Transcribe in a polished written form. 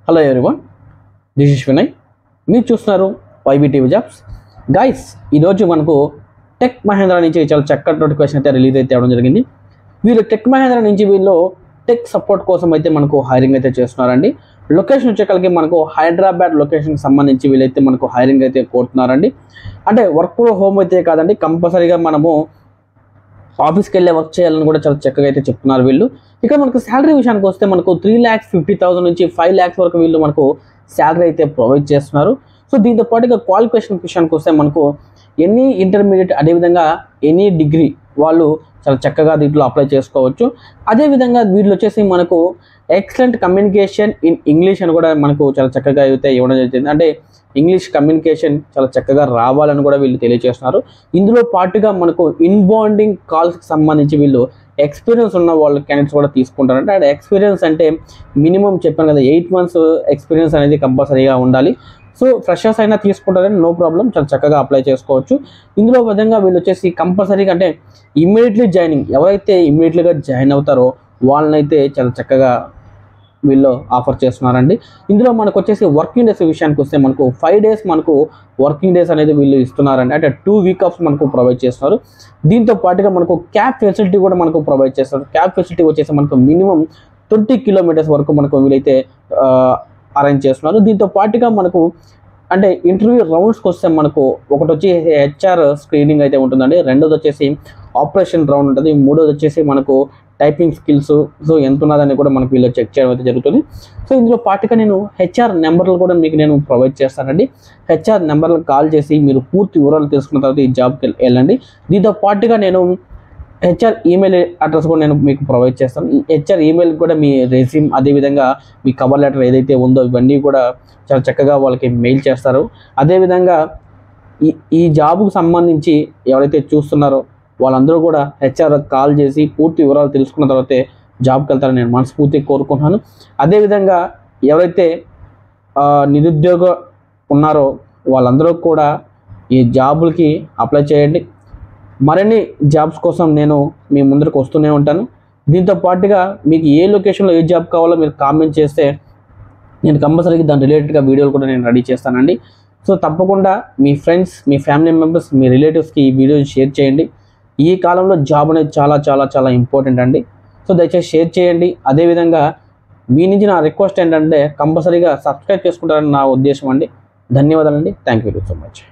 Hello everyone, this is Vinay. మీరు చూస్తున్నారు YBTV jobs. Guys, ఈరోజు మనకు టెక్ మహేంద్ర నుంచి చాలా చక్కటి నోటిఫికేషన్ అయితే రిలీజ్ అయితే అవ్వడం జరిగింది. వీళ్ళు టెక్ మహేంద్ర నుంచి వీళ్ళు టెక్ సపోర్ట్ కోసం అయితే మనకు హైరింగ్ అయితే చేస్తున్నారండి. లొకేషన్ వచ్చేకలికి మనకు హైదరాబాద్ లొకేషన్కి సంబంధించి వీళ్ళైతే మనకు హైరింగ్ అయితే కోరుతున్నారండి. అంటే వర్క్ ఫ్రమ్ హోమ్ అయితే కాదండి, కంపల్సరీగా మనము ఆఫీస్కి వెళ్ళే వర్క్ చేయాలని కూడా చాలా చక్కగా అయితే చెప్తున్నారు వీళ్ళు. ఇక్కడ మనకు శాలరీ విషయానికి వస్తే మనకు 3,50,000 నుంచి 5 lakhs వరకు వీళ్ళు మనకు శాలరీ అయితే ప్రొవైడ్ చేస్తున్నారు. సో దీంతో పాటుగా క్వాలిఫికేషన్ విషయానికి వస్తే మనకు ఎనీ ఇంటర్మీడియట్, అదేవిధంగా ఎనీ డిగ్రీ వాళ్ళు చాలా చక్కగా దీంట్లో అప్లై చేసుకోవచ్చు. అదేవిధంగా వీళ్ళు వచ్చేసి మనకు ఎక్సలెంట్ కమ్యూనికేషన్ ఇన్ ఇంగ్లీష్ అని కూడా మనకు చాలా చక్కగా అయితే ఇవ్వడం జరిగింది. అంటే ఇంగ్లీష్ కమ్యూనికేషన్ చాలా చక్కగా రావాలని కూడా వీళ్ళు తెలియజేస్తున్నారు. ఇందులో పాటుగా మనకు ఇన్బౌండింగ్ కాల్స్కి సంబంధించి వీళ్ళు ఎక్స్పీరియన్స్ ఉన్న వాళ్ళు క్యాండిడేట్స్ కూడా తీసుకుంటారంటే, అంటే ఎక్స్పీరియన్స్ అంటే మినిమం చెప్పాను కదా, 8 months ఎక్స్పీరియన్స్ అనేది కంపల్సరీగా ఉండాలి. సో ఫ్రెషర్స్ అయినా తీసుకుంటారని నో ప్రాబ్లం, చాలా చక్కగా అప్లై చేసుకోవచ్చు. ఇందులో విధంగా వీళ్ళు వచ్చేసి కంపల్సరీగా అంటే ఇమ్మీడియట్లీ జాయినింగ్, ఎవరైతే ఇమ్మీడియట్లీగా జాయిన్ అవుతారో వాళ్ళనైతే చాలా చక్కగా వీళ్ళు ఆఫర్ చేస్తున్నారండి. ఇందులో మనకు వచ్చేసి వర్కింగ్ డేస్ విషయానికి వస్తే మనకు 5 days మనకు వర్కింగ్ డేస్ అనేది వీళ్ళు ఇస్తున్నారండి. అంటే 2 weeks మనకు ప్రొవైడ్ చేస్తున్నారు. దీంతో పాటుగా మనకు క్యాబ్ ఫెసిలిటీ కూడా మనకు ప్రొవైడ్ చేస్తారు. క్యాబ్ ఫెసిలిటీ వచ్చేసి మనకు మినిమం 20 kilometers వరకు మనకు వీళ్ళైతే అరేంజ్ చేస్తున్నారు. దీంతో పాటుగా మనకు అంటే ఇంటర్వ్యూ రౌండ్స్కి వస్తే మనకు ఒకటి వచ్చి HR స్క్రీనింగ్ అయితే ఉంటుందండి, రెండోది వచ్చేసి ఆపరేషన్ రౌండ్ ఉంటుంది, మూడోది వచ్చేసి మనకు టైపింగ్ స్కిల్స్ సో ఎంత ఉన్నదని కూడా మనకు వీళ్ళు చెక్ చేయడం అయితే జరుగుతుంది. సో ఇందులో పాటుగా నేను HR నెంబర్లు కూడా మీకు నేను ప్రొవైడ్ చేస్తానండి. HR నెంబర్లకు కాల్ చేసి మీరు పూర్తి వివరాలు తెలుసుకున్న తర్వాత ఈ జాబ్కి వెళ్ళండి. దీంతో పాటుగా నేను HR ఈమెయిల్ అడ్రస్ కూడా నేను మీకు ప్రొవైడ్ చేస్తాను. HR ఈమెయిల్ కూడా మీ రెజ్యూమ్, అదేవిధంగా మీ కవర్ లెటర్ ఏదైతే ఉందో ఇవన్నీ కూడా చాలా చక్కగా వాళ్ళకి మెయిల్ చేస్తారు. అదేవిధంగా ఈ జాబ్కు సంబంధించి ఎవరైతే చూస్తున్నారో వాళ్ళందరూ కూడా HR కాల్ చేసి పూర్తి వివరాలు తెలుసుకున్న తర్వాతే జాబ్కి వెళ్తారని నేను మనస్ఫూర్తిగా కోరుకుంటున్నాను. అదేవిధంగా ఎవరైతే నిరుద్యోగ ఉన్నారో వాళ్ళందరూ కూడా ఈ జాబులకి అప్లై చేయండి. మరిన్ని జాబ్స్ కోసం నేను మీ ముందరకు వస్తూనే ఉంటాను. దీంతో పాటుగా మీకు ఏ లొకేషన్లో ఏ జాబ్ కావాలో మీరు కామెంట్ చేస్తే నేను కంపల్సరీగా దాని రిలేటెడ్గా వీడియోలు కూడా నేను రెడీ చేస్తానండి. సో తప్పకుండా మీ ఫ్రెండ్స్, మీ ఫ్యామిలీ మెంబర్స్, మీ రిలేటివ్స్కి ఈ వీడియోని షేర్ చేయండి. ఈ కాలంలో జాబ్ అనేది చాలా చాలా చాలా ఇంపార్టెంట్ అండి. సో దయచేసి షేర్ చేయండి. అదేవిధంగా మీ నుంచి నా రిక్వెస్ట్ ఏంటంటే కంపల్సరీగా సబ్స్క్రైబ్ చేసుకుంటారని నా ఉద్దేశం అండి. ధన్యవాదాలండి. Thank you so much.